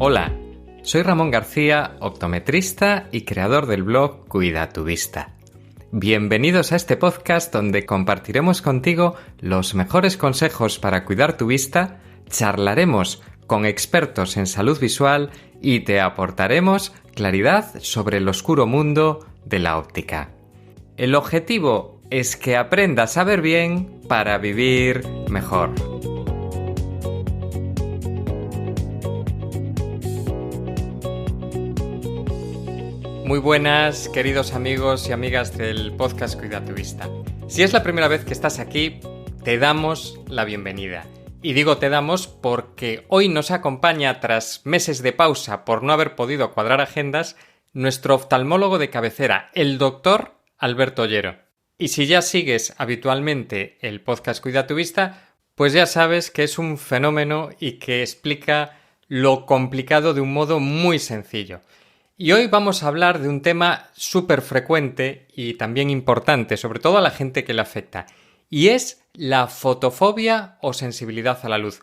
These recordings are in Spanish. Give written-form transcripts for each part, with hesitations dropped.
Hola, soy Ramón García, optometrista y creador del blog Cuida tu Vista. Bienvenidos a este podcast donde compartiremos contigo los mejores consejos para cuidar tu vista, charlaremos con expertos en salud visual y te aportaremos claridad sobre el oscuro mundo de la óptica. El objetivo es que aprendas a ver bien para vivir mejor. Muy buenas, queridos amigos y amigas del podcast Cuida tu Vista. Si es la primera vez que estás aquí, te damos la bienvenida. Y digo te damos porque hoy nos acompaña, tras meses de pausa por no haber podido cuadrar agendas, nuestro oftalmólogo de cabecera, el doctor Alberto Ollero. Y si ya sigues habitualmente el podcast Cuida tu Vista, pues ya sabes que es un fenómeno y que explica lo complicado de un modo muy sencillo. Y hoy vamos a hablar de un tema súper frecuente y también importante, sobre todo a la gente que le afecta, y es la fotofobia o sensibilidad a la luz.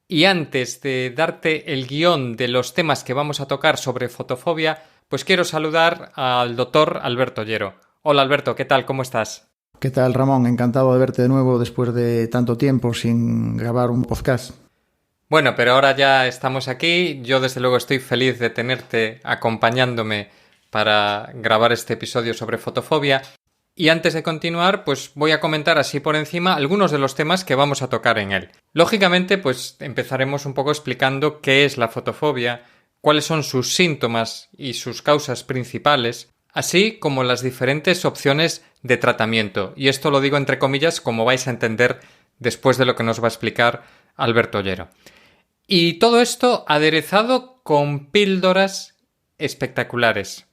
Y antes de darte el guión de los temas que vamos a tocar sobre fotofobia, pues quiero saludar al doctor Alberto Ollero. Hola Alberto, ¿qué tal? ¿Cómo estás? ¿Qué tal, Ramón? Encantado de verte de nuevo después de tanto tiempo sin grabar un podcast. Bueno, pero ahora ya estamos aquí. Yo desde luego estoy feliz de tenerte acompañándome para grabar este episodio sobre fotofobia. Y antes de continuar, pues voy a comentar así por encima algunos de los temas que vamos a tocar en él. Lógicamente, pues empezaremos un poco explicando qué es la fotofobia, cuáles son sus síntomas y sus causas principales, así como las diferentes opciones de tratamiento. Y esto lo digo entre comillas, como vais a entender después de lo que nos va a explicar Alberto Ollero. Y todo esto aderezado con píldoras espectaculares.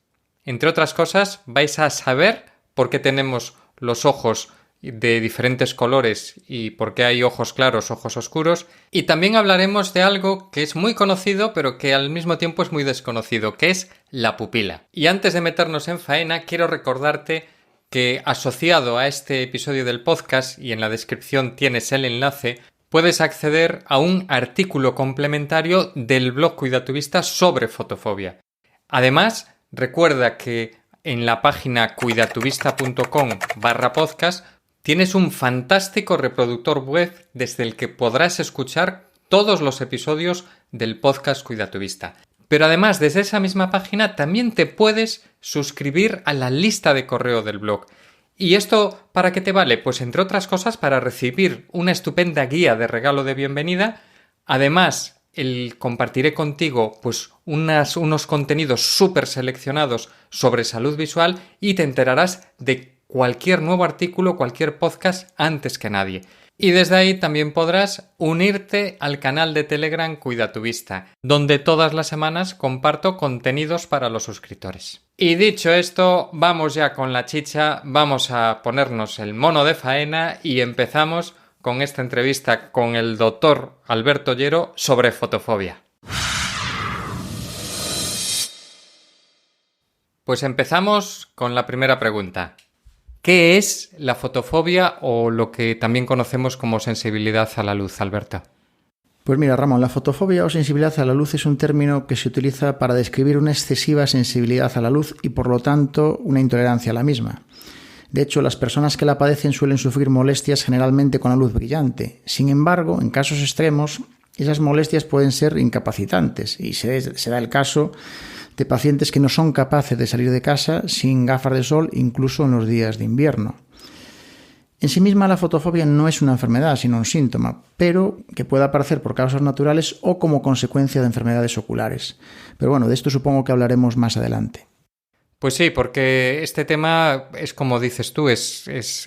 Entre otras cosas, vais a saber por qué tenemos los ojos de diferentes colores y por qué hay ojos claros, ojos oscuros. Y también hablaremos de algo que es muy conocido, pero que al mismo tiempo es muy desconocido, que es la pupila. Y antes de meternos en faena, quiero recordarte que asociado a este episodio del podcast, y en la descripción tienes el enlace, puedes acceder a un artículo complementario del blog Cuida tu Vista sobre fotofobia. Además, recuerda que en la página cuidatuvista.com/podcast tienes un fantástico reproductor web desde el que podrás escuchar todos los episodios del podcast Cuida tu Vista. Pero además, desde esa misma página también te puedes suscribir a la lista de correo del blog. ¿Y esto para qué te vale? Pues entre otras cosas para recibir una estupenda guía de regalo de bienvenida. Además, compartiré contigo pues unos contenidos súper seleccionados sobre salud visual y te enterarás de cualquier nuevo artículo, cualquier podcast antes que nadie. Y desde ahí también podrás unirte al canal de Telegram Cuida tu Vista, donde todas las semanas comparto contenidos para los suscriptores. Y dicho esto, vamos ya con la chicha, vamos a ponernos el mono de faena y empezamos con esta entrevista con el doctor Alberto Ollero sobre fotofobia. Pues empezamos con la primera pregunta. ¿Qué es la fotofobia o lo que también conocemos como sensibilidad a la luz, Alberto? Pues mira, Ramón, la fotofobia o sensibilidad a la luz es un término que se utiliza para describir una excesiva sensibilidad a la luz y, por lo tanto, una intolerancia a la misma. De hecho, las personas que la padecen suelen sufrir molestias generalmente con la luz brillante. Sin embargo, en casos extremos, esas molestias pueden ser incapacitantes y se da el caso de pacientes que no son capaces de salir de casa sin gafas de sol, incluso en los días de invierno. En sí misma la fotofobia no es una enfermedad, sino un síntoma, pero que puede aparecer por causas naturales o como consecuencia de enfermedades oculares. Pero bueno, de esto supongo que hablaremos más adelante. Pues sí, porque este tema es como dices tú,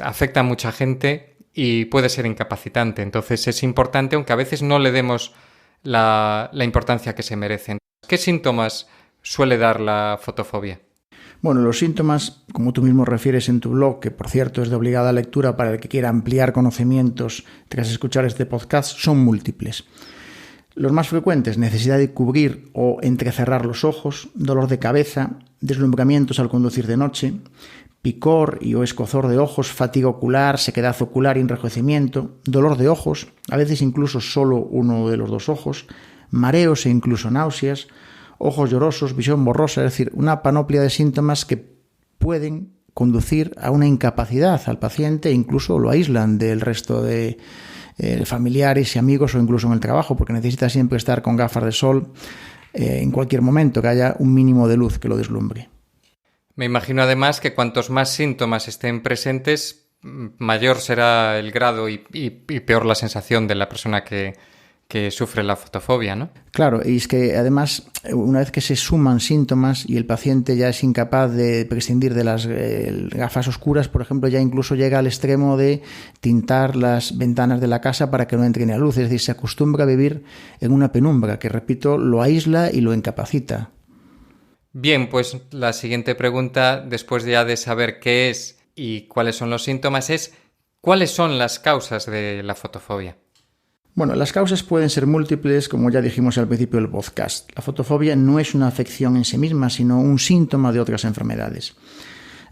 afecta a mucha gente y puede ser incapacitante. Entonces es importante, aunque a veces no le demos la importancia que se merecen. ¿Qué síntomas suele dar la fotofobia? Bueno, los síntomas, como tú mismo refieres en tu blog, que por cierto es de obligada lectura para el que quiera ampliar conocimientos tras escuchar este podcast, son múltiples. Los más frecuentes: necesidad de cubrir o entrecerrar los ojos, dolor de cabeza, deslumbramientos al conducir de noche, picor y o escozor de ojos, fatiga ocular, sequedad ocular y enrojecimiento, dolor de ojos, a veces incluso solo uno de los dos ojos, mareos e incluso náuseas, ojos llorosos, visión borrosa, es decir, una panoplia de síntomas que pueden conducir a una incapacidad al paciente e incluso lo aíslan del resto de familiares y amigos o incluso en el trabajo, porque necesita siempre estar con gafas de sol en cualquier momento, que haya un mínimo de luz que lo deslumbre. Me imagino además que cuantos más síntomas estén presentes, mayor será el grado y peor la sensación de la persona que sufre la fotofobia, ¿no? Claro, y es que además una vez que se suman síntomas y el paciente ya es incapaz de prescindir de las gafas oscuras, por ejemplo, ya incluso llega al extremo de tintar las ventanas de la casa para que no entre ni a luz, es decir, se acostumbra a vivir en una penumbra que, repito, lo aísla y lo incapacita. Bien, pues la siguiente pregunta, después ya de saber qué es y cuáles son los síntomas, es ¿cuáles son las causas de la fotofobia? Bueno, las causas pueden ser múltiples, como ya dijimos al principio del podcast. La fotofobia no es una afección en sí misma, sino un síntoma de otras enfermedades.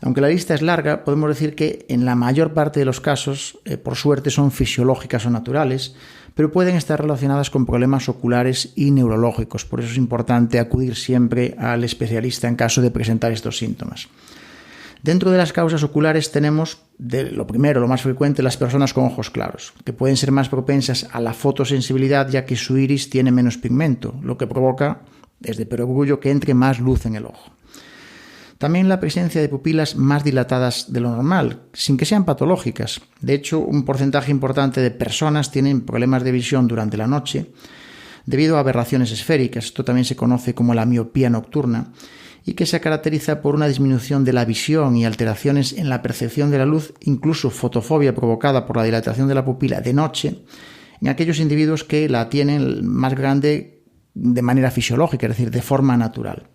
Aunque la lista es larga, podemos decir que en la mayor parte de los casos, por suerte, son fisiológicas o naturales, pero pueden estar relacionadas con problemas oculares y neurológicos. Por eso es importante acudir siempre al especialista en caso de presentar estos síntomas. Dentro de las causas oculares tenemos, lo primero, lo más frecuente, las personas con ojos claros, que pueden ser más propensas a la fotosensibilidad ya que su iris tiene menos pigmento, lo que provoca, es de perogrullo, que entre más luz en el ojo. También la presencia de pupilas más dilatadas de lo normal, sin que sean patológicas. De hecho, un porcentaje importante de personas tienen problemas de visión durante la noche debido a aberraciones esféricas. Esto también se conoce como la miopía nocturna, y que se caracteriza por una disminución de la visión y alteraciones en la percepción de la luz, incluso fotofobia provocada por la dilatación de la pupila de noche, en aquellos individuos que la tienen más grande de manera fisiológica, es decir, de forma natural.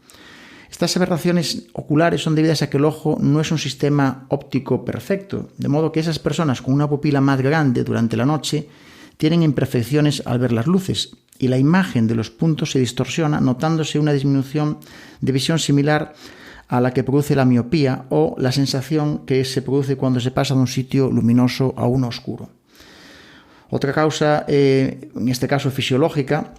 Estas aberraciones oculares son debidas a que el ojo no es un sistema óptico perfecto, de modo que esas personas con una pupila más grande durante la noche tienen imperfecciones al ver las luces y la imagen de los puntos se distorsiona, notándose una disminución de visión similar a la que produce la miopía o la sensación que se produce cuando se pasa de un sitio luminoso a uno oscuro. Otra causa, en este caso fisiológica,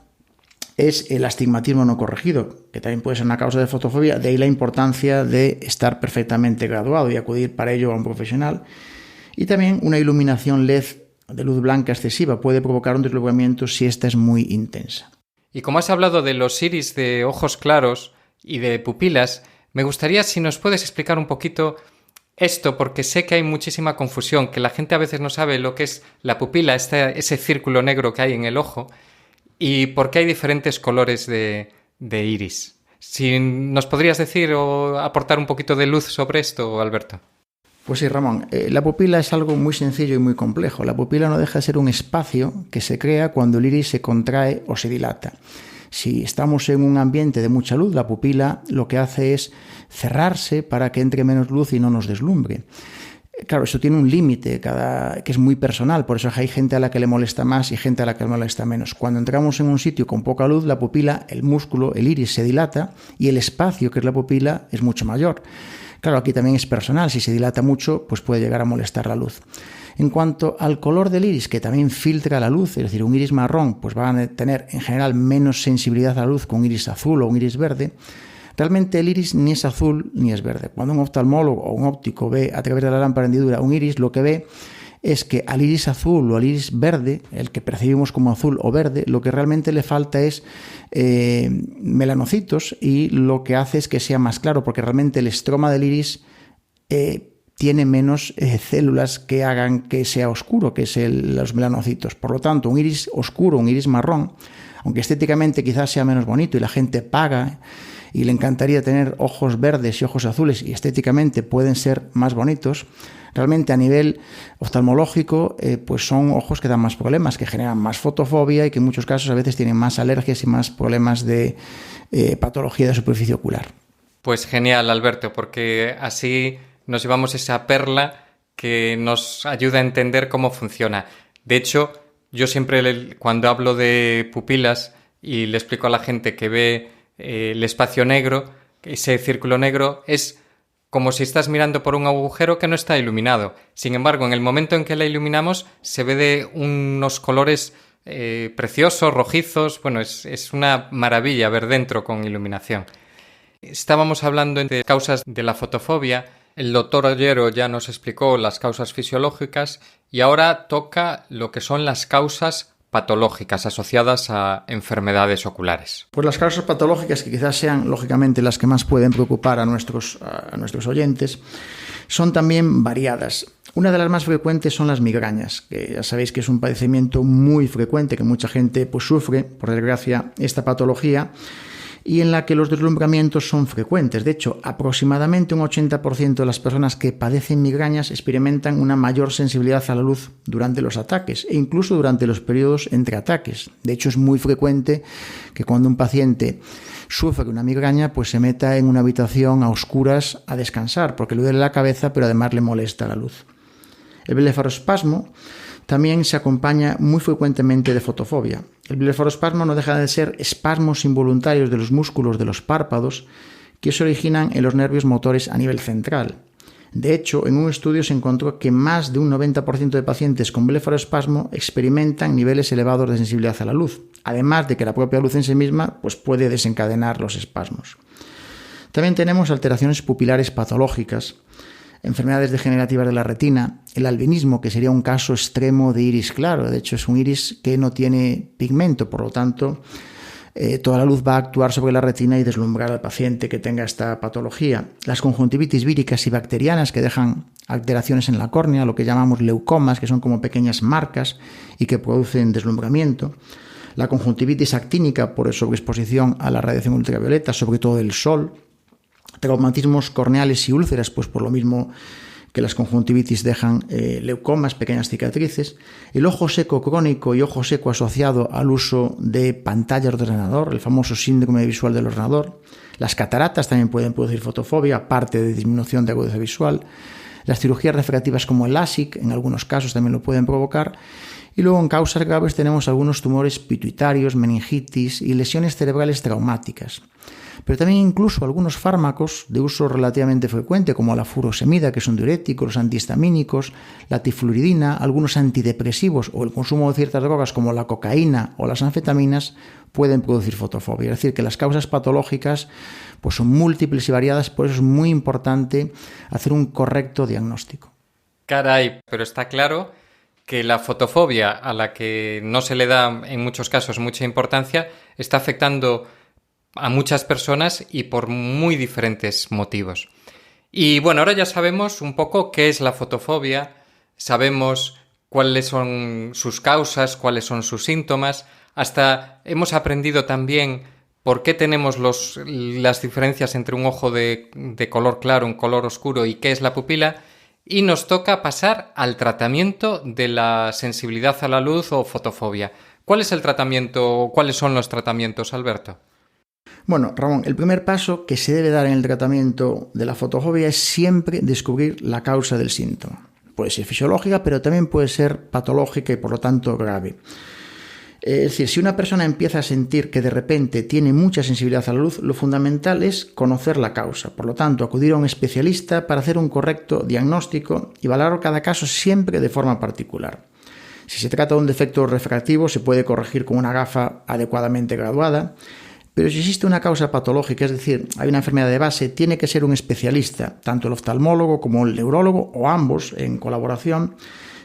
es el astigmatismo no corregido, que también puede ser una causa de fotofobia, de ahí la importancia de estar perfectamente graduado y acudir para ello a un profesional. Y también una iluminación LED de luz blanca excesiva puede provocar un deslumbramiento si esta es muy intensa. Y como has hablado de los iris de ojos claros y de pupilas, me gustaría si nos puedes explicar un poquito esto, porque sé que hay muchísima confusión, que la gente a veces no sabe lo que es la pupila, ese círculo negro que hay en el ojo, y por qué hay diferentes colores de iris. Si nos podrías decir o aportar un poquito de luz sobre esto, Alberto. Pues sí, Ramón, la pupila es algo muy sencillo y muy complejo. La pupila no deja de ser un espacio que se crea cuando el iris se contrae o se dilata. Si estamos en un ambiente de mucha luz, la pupila lo que hace es cerrarse para que entre menos luz y no nos deslumbre. Claro, eso tiene un límite que es muy personal, por eso hay gente a la que le molesta más y gente a la que le molesta menos. Cuando entramos en un sitio con poca luz, la pupila, el músculo, el iris se dilata y el espacio que es la pupila es mucho mayor. Claro, aquí también es personal, si se dilata mucho, pues puede llegar a molestar la luz. En cuanto al color del iris, que también filtra la luz, es decir, un iris marrón pues va a tener en general menos sensibilidad a la luz que un iris azul o un iris verde. Realmente el iris ni es azul ni es verde. Cuando un oftalmólogo o un óptico ve a través de la lámpara hendidura un iris, lo que ve es que al iris azul o al iris verde, el que percibimos como azul o verde, lo que realmente le falta es melanocitos, y lo que hace es que sea más claro, porque realmente el estroma del iris tiene menos células que hagan que sea oscuro, que es los melanocitos. Por lo tanto, un iris oscuro, un iris marrón, aunque estéticamente quizás sea menos bonito y la gente paga y le encantaría tener ojos verdes y ojos azules y estéticamente pueden ser más bonitos, realmente a nivel oftalmológico pues son ojos que dan más problemas, que generan más fotofobia y que en muchos casos a veces tienen más alergias y más problemas de patología de superficie ocular. Pues genial, Alberto, porque así nos llevamos esa perla que nos ayuda a entender cómo funciona. De hecho, yo siempre cuando hablo de pupilas y le explico a la gente que ve el espacio negro, ese círculo negro, es como si estás mirando por un agujero que no está iluminado. Sin embargo, en el momento en que la iluminamos se ve de unos colores preciosos, rojizos. Bueno, es una maravilla ver dentro con iluminación. Estábamos hablando de causas de la fotofobia. El doctor Ollero ya nos explicó las causas fisiológicas y ahora toca lo que son las causas patológicas asociadas a enfermedades oculares. Pues las causas patológicas, que quizás sean lógicamente las que más pueden preocupar a nuestros oyentes, son también variadas. Una de las más frecuentes son las migrañas, que ya sabéis que es un padecimiento muy frecuente, que mucha gente pues sufre, por desgracia, esta patología, y en la que los deslumbramientos son frecuentes. De hecho, aproximadamente un 80% de las personas que padecen migrañas experimentan una mayor sensibilidad a la luz durante los ataques e incluso durante los periodos entre ataques. De hecho, es muy frecuente que cuando un paciente sufre una migraña, pues se meta en una habitación a oscuras a descansar, porque le duele la cabeza, pero además le molesta la luz. El blefaroespasmo también se acompaña muy frecuentemente de fotofobia. El blefaroespasmo no deja de ser espasmos involuntarios de los músculos de los párpados que se originan en los nervios motores a nivel central. De hecho, en un estudio se encontró que más de un 90% de pacientes con blefaroespasmo experimentan niveles elevados de sensibilidad a la luz, además de que la propia luz en sí misma pues, puede desencadenar los espasmos. También tenemos alteraciones pupilares patológicas, enfermedades degenerativas de la retina, el albinismo, que sería un caso extremo de iris claro. De hecho, es un iris que no tiene pigmento, por lo tanto, toda la luz va a actuar sobre la retina y deslumbrar al paciente que tenga esta patología. Las conjuntivitis víricas y bacterianas, que dejan alteraciones en la córnea, lo que llamamos leucomas, que son como pequeñas marcas y que producen deslumbramiento. La conjuntivitis actínica por sobreexposición a la radiación ultravioleta, sobre todo del sol. Traumatismos corneales y úlceras, pues por lo mismo que las conjuntivitis dejan leucomas, pequeñas cicatrices. El ojo seco crónico y ojo seco asociado al uso de pantallas de ordenador, el famoso síndrome visual del ordenador. Las cataratas también pueden producir fotofobia, aparte de disminución de agudeza visual. Las cirugías refractivas como el LASIK, en algunos casos también lo pueden provocar. Y luego en causas graves tenemos algunos tumores pituitarios, meningitis y lesiones cerebrales traumáticas. Pero también incluso algunos fármacos de uso relativamente frecuente, como la furosemida, que es un diurético, los antihistamínicos, la tifluridina, algunos antidepresivos o el consumo de ciertas drogas como la cocaína o las anfetaminas pueden producir fotofobia. Es decir, que las causas patológicas pues son múltiples y variadas, por eso es muy importante hacer un correcto diagnóstico. Caray, pero está claro que la fotofobia, a la que no se le da en muchos casos mucha importancia, está afectando a muchas personas y por muy diferentes motivos. Y bueno, ahora ya sabemos un poco qué es la fotofobia, sabemos cuáles son sus causas, cuáles son sus síntomas, hasta hemos aprendido también por qué tenemos las diferencias entre un ojo de color claro, un color oscuro y qué es la pupila, y nos toca pasar al tratamiento de la sensibilidad a la luz o fotofobia. ¿Cuál es el tratamiento? ¿Cuáles son los tratamientos, Alberto? Bueno, Ramón, el primer paso que se debe dar en el tratamiento de la fotofobia es siempre descubrir la causa del síntoma. Puede ser fisiológica, pero también puede ser patológica y por lo tanto grave. Es decir, si una persona empieza a sentir que de repente tiene mucha sensibilidad a la luz, lo fundamental es conocer la causa. Por lo tanto, acudir a un especialista para hacer un correcto diagnóstico y valorar cada caso siempre de forma particular. Si se trata de un defecto refractivo, se puede corregir con una gafa adecuadamente graduada. Pero si existe una causa patológica, es decir, hay una enfermedad de base, tiene que ser un especialista, tanto el oftalmólogo como el neurólogo o ambos en colaboración,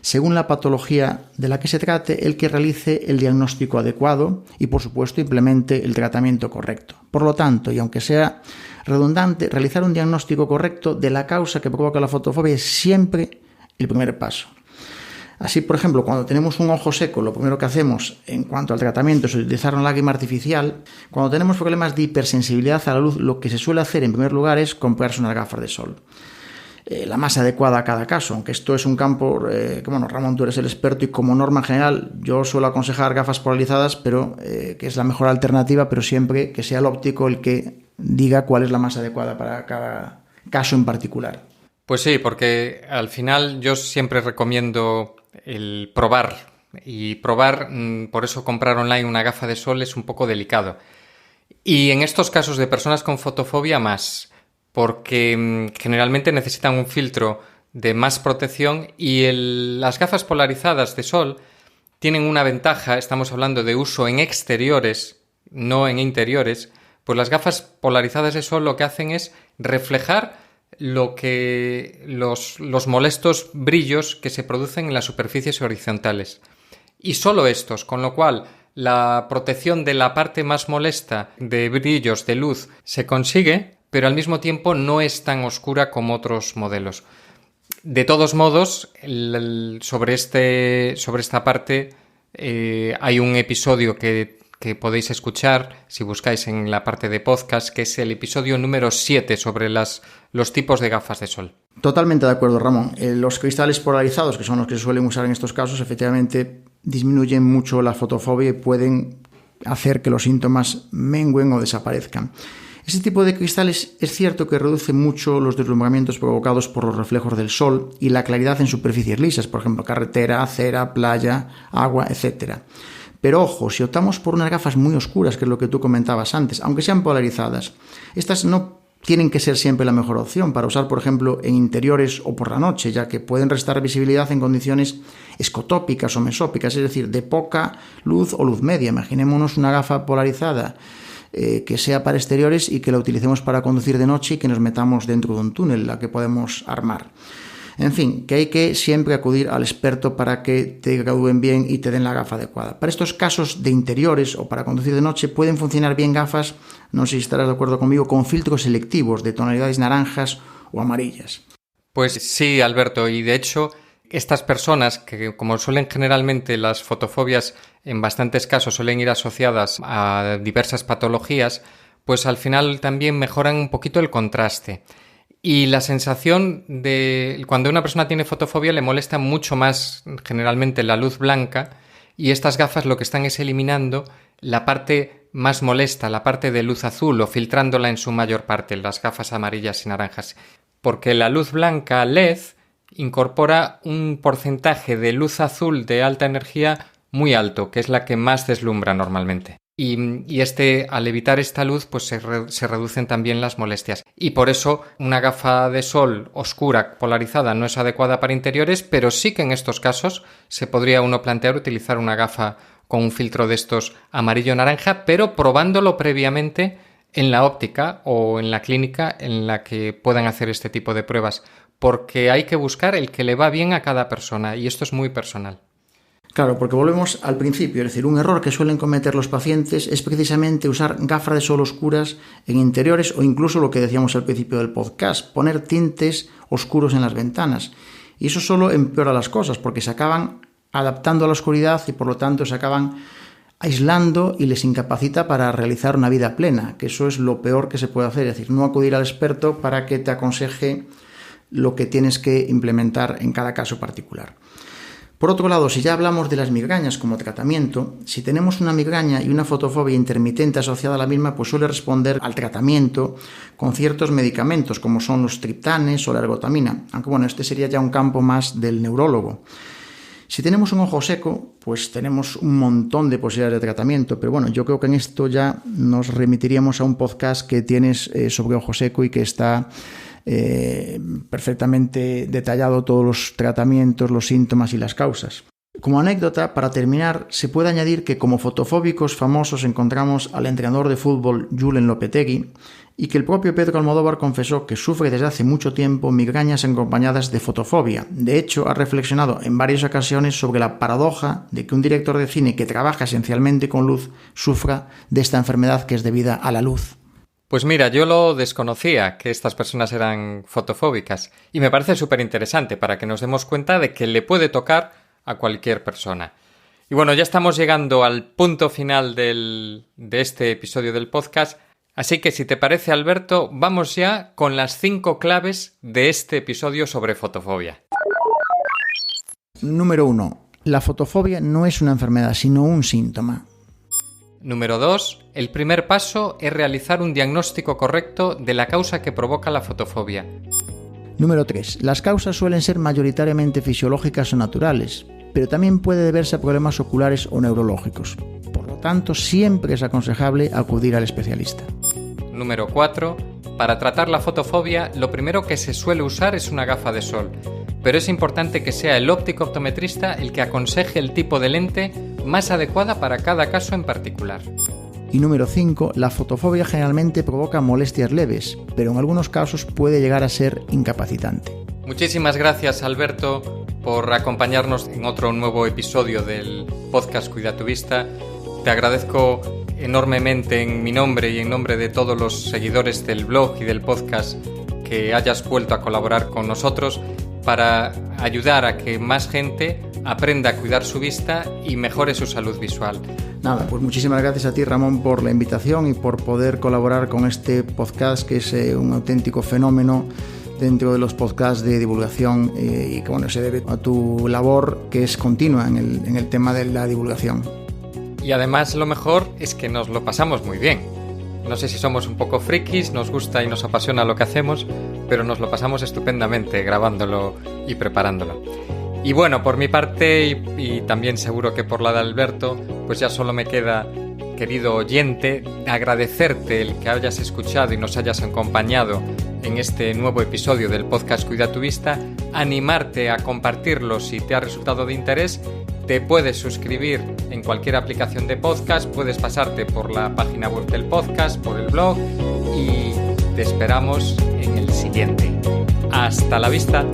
según la patología de la que se trate, el que realice el diagnóstico adecuado y, por supuesto, implemente el tratamiento correcto. Por lo tanto, y aunque sea redundante, realizar un diagnóstico correcto de la causa que provoca la fotofobia es siempre el primer paso. Así, por ejemplo, cuando tenemos un ojo seco, lo primero que hacemos en cuanto al tratamiento es utilizar una lágrima artificial. Cuando tenemos problemas de hipersensibilidad a la luz, lo que se suele hacer en primer lugar es comprarse unas gafas de sol. La más adecuada a cada caso, aunque esto es un campo que, bueno, Ramón, tú eres el experto y como norma general yo suelo aconsejar gafas polarizadas, pero que es la mejor alternativa, pero siempre que sea el óptico el que diga cuál es la más adecuada para cada caso en particular. Pues sí, porque al final yo siempre recomiendo el probar, y probar, por eso comprar online una gafa de sol es un poco delicado. Y en estos casos de personas con fotofobia más, porque generalmente necesitan un filtro de más protección y las gafas polarizadas de sol tienen una ventaja, estamos hablando de uso en exteriores, no en interiores, pues las gafas polarizadas de sol lo que hacen es reflejar lo que los molestos brillos que se producen en las superficies horizontales. Y solo estos, con lo cual la protección de la parte más molesta de brillos, de luz, se consigue, pero al mismo tiempo no es tan oscura como otros modelos. De todos modos, sobre esta parte hay un episodio que podéis escuchar si buscáis en la parte de podcast, que es el episodio número 7 sobre los tipos de gafas de sol. Totalmente de acuerdo, Ramón. Los cristales polarizados, que son los que se suelen usar en estos casos, efectivamente disminuyen mucho la fotofobia y pueden hacer que los síntomas mengüen o desaparezcan. Este tipo de cristales es cierto que reduce mucho los deslumbramientos provocados por los reflejos del sol y la claridad en superficies lisas, por ejemplo, carretera, acera, playa, agua, etc. Pero ojo, si optamos por unas gafas muy oscuras, que es lo que tú comentabas antes, aunque sean polarizadas, estas no tienen que ser siempre la mejor opción para usar, por ejemplo, en interiores o por la noche, ya que pueden restar visibilidad en condiciones escotópicas o mesópicas, es decir, de poca luz o luz media. Imaginémonos una gafa polarizada que sea para exteriores y que la utilicemos para conducir de noche y que nos metamos dentro de un túnel, la que podemos armar. En fin, que hay que siempre acudir al experto para que te gradúen bien y te den la gafa adecuada. Para estos casos de interiores o para conducir de noche pueden funcionar bien gafas, no sé si estarás de acuerdo conmigo, con filtros selectivos de tonalidades naranjas o amarillas. Pues sí, Alberto, y de hecho estas personas que, como suelen generalmente las fotofobias en bastantes casos suelen ir asociadas a diversas patologías, pues al final también mejoran un poquito el contraste. Y la sensación de cuando una persona tiene fotofobia le molesta mucho más generalmente la luz blanca, y estas gafas lo que están es eliminando la parte más molesta, la parte de luz azul, o filtrándola en su mayor parte, las gafas amarillas y naranjas. Porque la luz blanca LED incorpora un porcentaje de luz azul de alta energía muy alto, que es la que más deslumbra normalmente. Y al evitar esta luz, pues se reducen también las molestias. Y por eso una gafa de sol oscura, polarizada, no es adecuada para interiores, pero sí que en estos casos se podría uno plantear utilizar una gafa con un filtro de estos amarillo-naranja, pero probándolo previamente en la óptica o en la clínica en la que puedan hacer este tipo de pruebas, porque hay que buscar el que le va bien a cada persona, y esto es muy personal. Claro, porque volvemos al principio, es decir, un error que suelen cometer los pacientes es precisamente usar gafas de sol oscuras en interiores, o incluso lo que decíamos al principio del podcast, poner tintes oscuros en las ventanas. Y eso solo empeora las cosas, porque se acaban adaptando a la oscuridad y por lo tanto se acaban aislando y les incapacita para realizar una vida plena, que eso es lo peor que se puede hacer, es decir, no acudir al experto para que te aconseje lo que tienes que implementar en cada caso particular. Por otro lado, si ya hablamos de las migrañas como tratamiento, si tenemos una migraña y una fotofobia intermitente asociada a la misma, pues suele responder al tratamiento con ciertos medicamentos, como son los triptanes o la ergotamina, aunque bueno, este sería ya un campo más del neurólogo. Si tenemos un ojo seco, pues tenemos un montón de posibilidades de tratamiento, pero bueno, yo creo que en esto ya nos remitiríamos a un podcast que tienes sobre ojo seco y que está perfectamente detallado todos los tratamientos, los síntomas y las causas. Como anécdota, para terminar, se puede añadir que como fotofóbicos famosos encontramos al entrenador de fútbol Julen Lopetegui y que el propio Pedro Almodóvar confesó que sufre desde hace mucho tiempo migrañas acompañadas de fotofobia. De hecho, ha reflexionado en varias ocasiones sobre la paradoja de que un director de cine que trabaja esencialmente con luz sufra de esta enfermedad que es debida a la luz. Pues mira, yo lo desconocía, que estas personas eran fotofóbicas, y me parece súper interesante para que nos demos cuenta de que le puede tocar a cualquier persona. Y bueno, ya estamos llegando al punto final de este episodio del podcast, así que si te parece, Alberto, vamos ya con las 5 claves de este episodio sobre fotofobia. Número 1. La fotofobia no es una enfermedad, sino un síntoma. Número 2. El primer paso es realizar un diagnóstico correcto de la causa que provoca la fotofobia. Número 3. Las causas suelen ser mayoritariamente fisiológicas o naturales, pero también puede deberse a problemas oculares o neurológicos. Por lo tanto, siempre es aconsejable acudir al especialista. Número 4. Para tratar la fotofobia, lo primero que se suele usar es una gafa de sol. pero es importante que sea el óptico optometrista el que aconseje el tipo de lente más adecuada para cada caso en particular. Y número 5, la fotofobia generalmente provoca molestias leves, pero en algunos casos puede llegar a ser incapacitante. Muchísimas gracias, Alberto, por acompañarnos en otro nuevo episodio del podcast Cuida tu Vista. Te agradezco enormemente en mi nombre y en nombre de todos los seguidores del blog y del podcast que hayas vuelto a colaborar con nosotros para ayudar a que más gente aprenda a cuidar su vista y mejore su salud visual. Nada, pues muchísimas gracias a ti, Ramón, por la invitación y por poder colaborar con este podcast que es un auténtico fenómeno dentro de los podcasts de divulgación y que bueno, se debe a tu labor que es continua en el tema de la divulgación. Y además lo mejor es que nos lo pasamos muy bien. No sé si somos un poco frikis, nos gusta y nos apasiona lo que hacemos, pero nos lo pasamos estupendamente grabándolo y preparándolo. Y bueno, por mi parte y también seguro que por la de Alberto, pues ya solo me queda, querido oyente, agradecerte el que hayas escuchado y nos hayas acompañado en este nuevo episodio del podcast Cuida tu Vista, animarte a compartirlo si te ha resultado de interés. Te puedes suscribir en cualquier aplicación de podcast, puedes pasarte por la página web del podcast, por el blog y te esperamos en el siguiente. ¡Hasta la vista!